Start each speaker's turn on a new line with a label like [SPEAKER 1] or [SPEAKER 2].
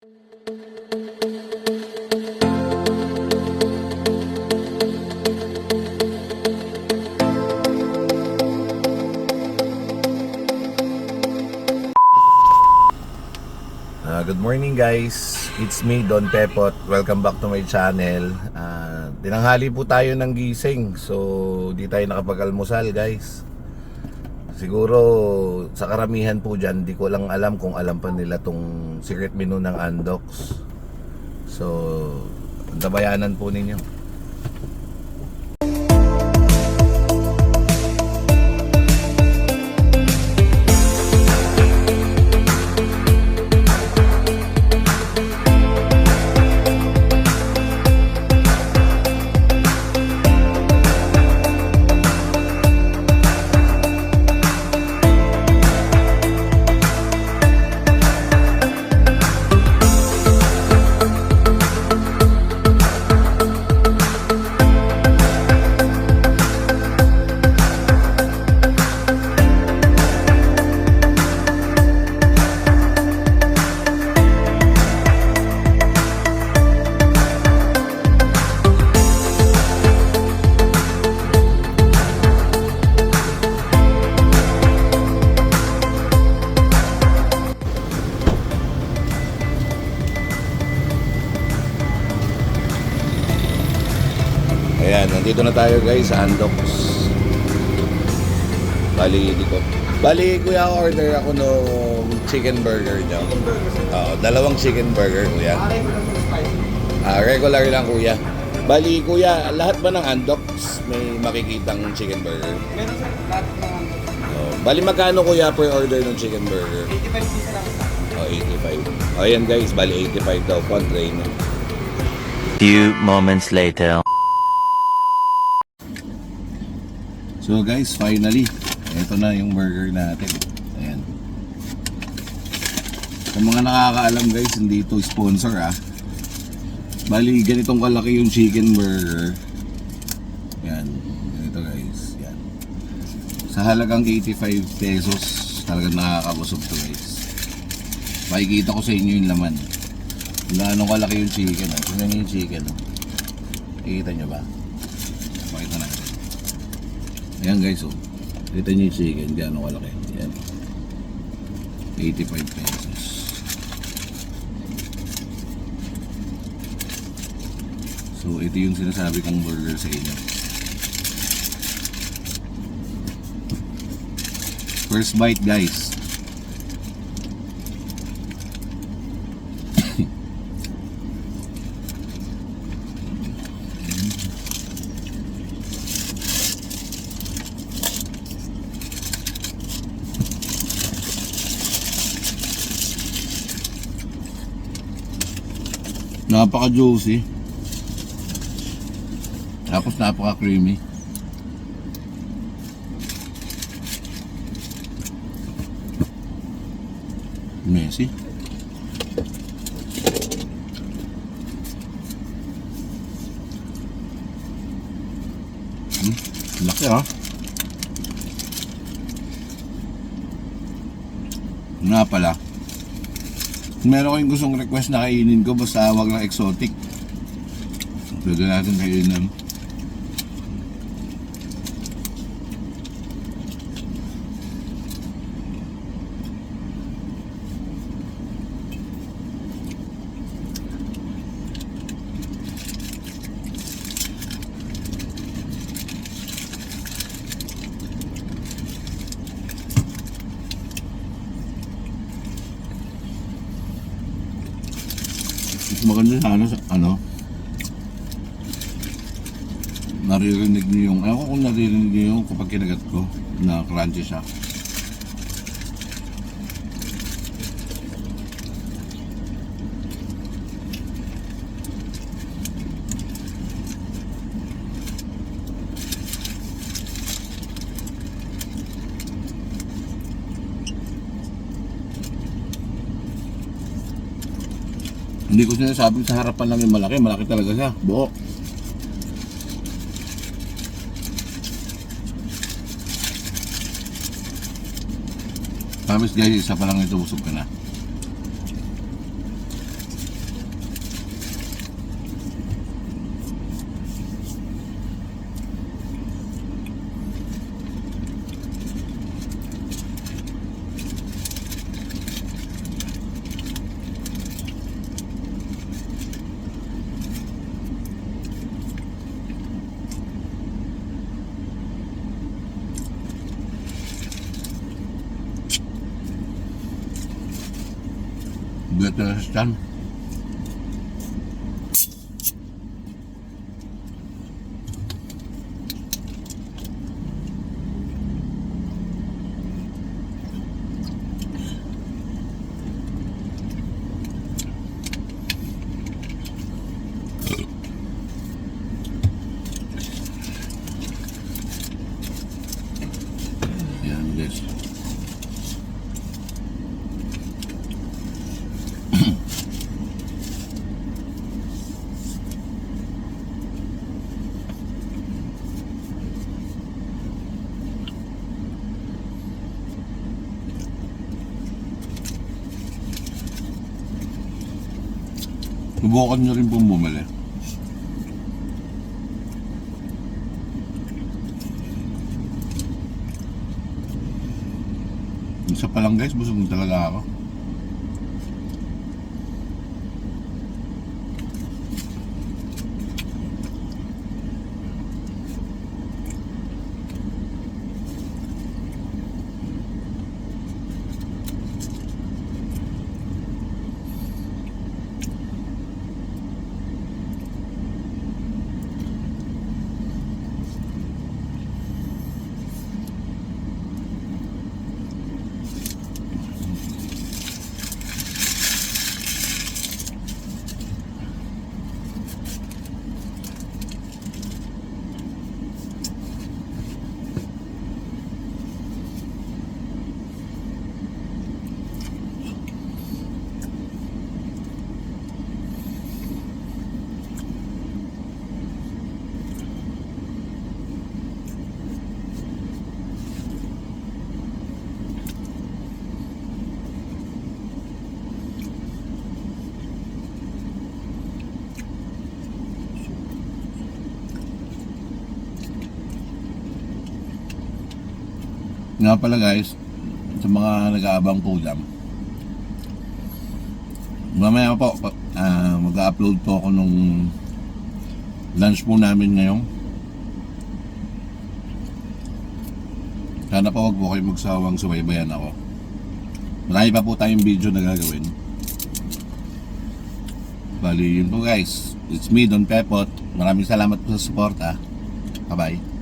[SPEAKER 1] Good morning guys, it's me Don Pepot. Welcome back to my channel. Tinanghali po tayo ng gising, so di tayo nakapag-almusal guys. Siguro sa karamihan po dyan, di ko lang alam kung alam pa nila tong secret menu ng Andox. So antabayanan po ninyo. Ayan, nandito na tayo guys sa Andox. Bali, kuya, order ako nung chicken burger nyo. Dalawang chicken burger, kuya. Regular lang, kuya. Bali, kuya, lahat ba ng Andox may makikitang chicken burger?
[SPEAKER 2] Meron sa lahat ng
[SPEAKER 1] Bali, magkano kuya per order ng chicken burger?
[SPEAKER 2] 85 piso lang sa.
[SPEAKER 1] 85. Ayan guys, bali 85 daw po ang tray nyo.
[SPEAKER 3] Few moments later.
[SPEAKER 1] So guys, finally, ito na yung burger natin. Ayan. Sa mga nakakaalam guys, hindi ito sponsor Bali, ganitong kalaki yung chicken burger. Ayan, ganito guys. Ayan. Sa halagang 85 pesos, talagang nakakabusog to guys. Makikita ko sa inyo yung laman. Kung gaano kalaki yung chicken. Tingnan nyo yung chicken. Nakikita nyo ba? Makita natin. Ayan guys, kita nyo yung chicken, gano'ng kalaki. Ayan, 85 pesos. So ito yung sinasabi kong burger sa inyo. First bite guys. Napaka-juicy. Tapos napaka-creamy. Messy. Laki Nga pala, meron kayong gustong request na kainin ko, basta wag lang exotic, pwede natin kainin. Maganda sana naririnig niyo yung, ako kung naririnig niyo yung kapag kinagat ko na crunchy siya. Hindi ko sinasabing sa harapan lang yung malaki. Malaki talaga siya. Buo. Promise guys, isa pa lang ito, busog ka na. Tigas dyan. Yan guys. Subukan nyo rin pong bumili. Isa pa lang guys, busog na talaga ako. Nga pala guys, sa mga nag-aabang po dyan, mamaya po mag-upload po ako nung lunch po namin ngayon. Sana po wag po kayo magsawang subaybayan ako. Marami pa po tayong video na gagawin. Bali yun po guys, it's me Don Pepot. Maraming salamat po sa support. Bye bye.